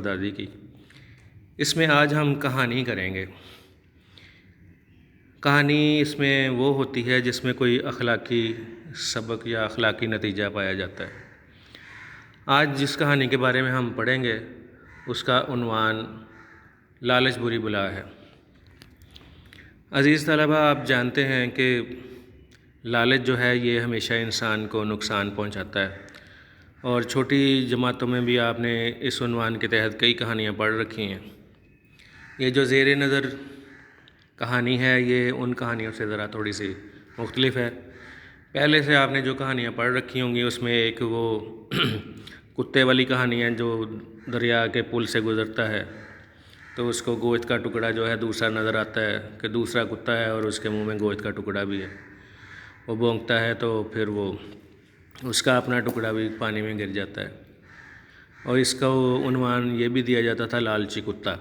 دادی کی۔ اس میں آج ہم کہانی کریں گے۔ کہانی اس میں وہ ہوتی ہے جس میں کوئی اخلاقی سبق یا اخلاقی نتیجہ پایا جاتا ہے۔ آج جس کہانی کے بارے میں ہم پڑھیں گے اس کا عنوان لالچ بری بلا ہے۔ عزیز طلبہ، آپ جانتے ہیں کہ لالچ جو ہے یہ ہمیشہ انسان کو نقصان پہنچاتا ہے، اور چھوٹی جماعتوں میں بھی آپ نے اس عنوان کے تحت کئی کہانیاں پڑھ رکھی ہیں۔ یہ جو زیر نظر کہانی ہے یہ ان کہانیوں سے ذرا تھوڑی سی مختلف ہے۔ پہلے سے آپ نے جو کہانیاں پڑھ رکھی ہوں گی اس میں ایک وہ کتے والی کہانی ہے جو دریا کے پل سے گزرتا ہے تو اس کو گوشت کا ٹکڑا جو ہے دوسرا نظر آتا ہے کہ دوسرا کتا ہے اور اس کے منہ میں گوشت کا ٹکڑا بھی ہے۔ وہ بھونکتا ہے تو پھر وہ اس کا اپنا ٹکڑا بھی پانی میں گر جاتا ہے، اور اس کا عنوان یہ بھی دیا جاتا تھا لالچی کتا،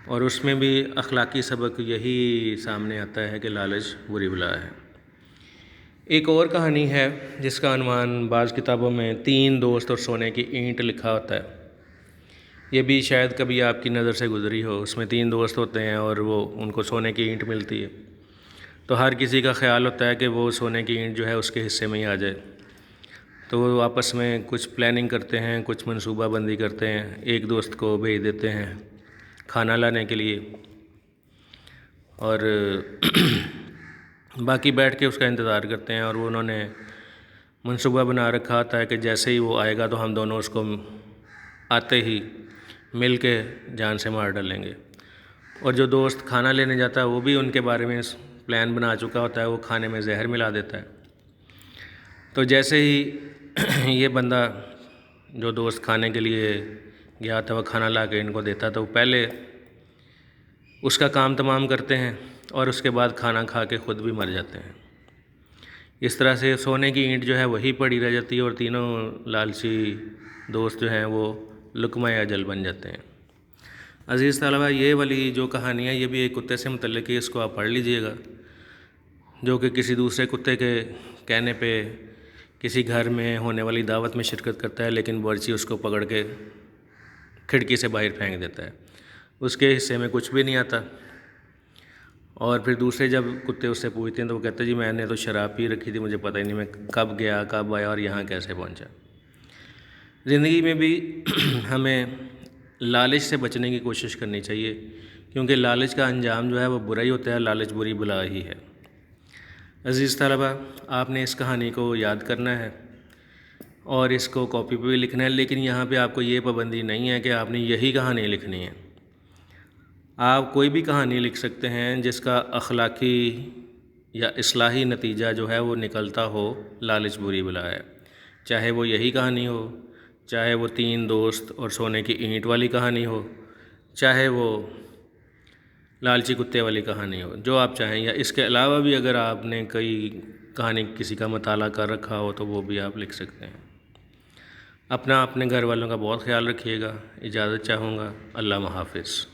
اور اس میں بھی اخلاقی سبق یہی سامنے آتا ہے کہ لالچ بری بلا ہے۔ ایک اور کہانی ہے جس کا عنوان بعض کتابوں میں 3 دوست اور سونے کی اینٹ لکھا ہوتا ہے۔ یہ بھی شاید کبھی آپ کی نظر سے گزری ہو۔ اس میں 3 دوست ہوتے ہیں اور وہ ان کو سونے کی اینٹ ملتی ہے، تو ہر کسی کا خیال ہوتا ہے کہ وہ سونے کی اینٹ جو ہے اس کے حصے میں ہی آ جائے، تو وہ آپس میں کچھ پلاننگ کرتے ہیں، کچھ منصوبہ بندی کرتے ہیں۔ ایک دوست کو بھیج دیتے ہیں کھانا لانے کے لیے، اور باقی بیٹھ کے اس کا انتظار کرتے ہیں، اور وہ انہوں نے منصوبہ بنا رکھا ہوتا ہے کہ جیسے ہی وہ آئے گا تو ہم دونوں اس کو آتے ہی مل کے جان سے مار ڈالیں گے۔ اور جو دوست کھانا لینے جاتا ہے وہ بھی ان کے بارے میں پلان بنا چکا ہوتا ہے، وہ کھانے میں زہر ملا دیتا ہے۔ تو جیسے ہی یہ بندہ جو دوست کھانے کے لیے گیا تھا وہ کھانا لا کے ان کو دیتا تو وہ پہلے اس کا کام تمام کرتے ہیں اور اس کے بعد کھانا کھا کے خود بھی مر جاتے ہیں۔ اس طرح سے سونے کی اینٹ جو ہے وہی پڑی رہ جاتی ہے، اور تینوں لالچی دوست جو ہیں وہ لقمہ اجل بن جاتے ہیں۔ عزیز طلبہ، یہ والی جو کہانی ہے یہ بھی ایک کتے سے متعلق ہے، اس کو آپ پڑھ لیجئے گا، جو کہ کسی دوسرے کتے کے کہنے پہ کسی گھر میں ہونے والی دعوت میں شرکت کرتا ہے، لیکن بورچی اس کو پکڑ کے کھڑکی سے باہر پھینک دیتا ہے، اس کے حصے میں کچھ بھی نہیں آتا۔ اور پھر دوسرے جب کتے اس سے پوچھتے ہیں تو وہ کہتے ہیں جی میں نے تو شراب پی رکھی تھی، مجھے پتہ ہی نہیں میں کب گیا کب آیا اور یہاں کیسے پہنچا۔ زندگی میں بھی ہمیں لالچ سے بچنے کی کوشش کرنی چاہیے، کیونکہ لالچ کا انجام جو ہے وہ برا ہی ہوتا ہے، لالچ بری بلا ہی ہے۔ عزیز طلبہ، آپ نے اس کہانی کو یاد کرنا ہے اور اس کو کاپی پہ بھی لکھنا ہے، لیکن یہاں پہ آپ کو یہ پابندی نہیں ہے کہ آپ نے یہی کہانی لکھنی ہے۔ آپ کوئی بھی کہانی لکھ سکتے ہیں جس کا اخلاقی یا اصلاحی نتیجہ جو ہے وہ نکلتا ہو لالچ بری بلا ہے، چاہے وہ یہی کہانی ہو، چاہے وہ 3 دوست اور سونے کی اینٹ والی کہانی ہو، چاہے وہ لالچی کتے والی کہانی ہو، جو آپ چاہیں، یا اس کے علاوہ بھی اگر آپ نے کئی کہانی کسی کا مطالعہ کر رکھا ہو تو وہ بھی آپ لکھ سکتے ہیں۔ اپنے گھر والوں کا بہت خیال رکھیے گا۔ اجازت چاہوں گا۔ اللہ حافظ۔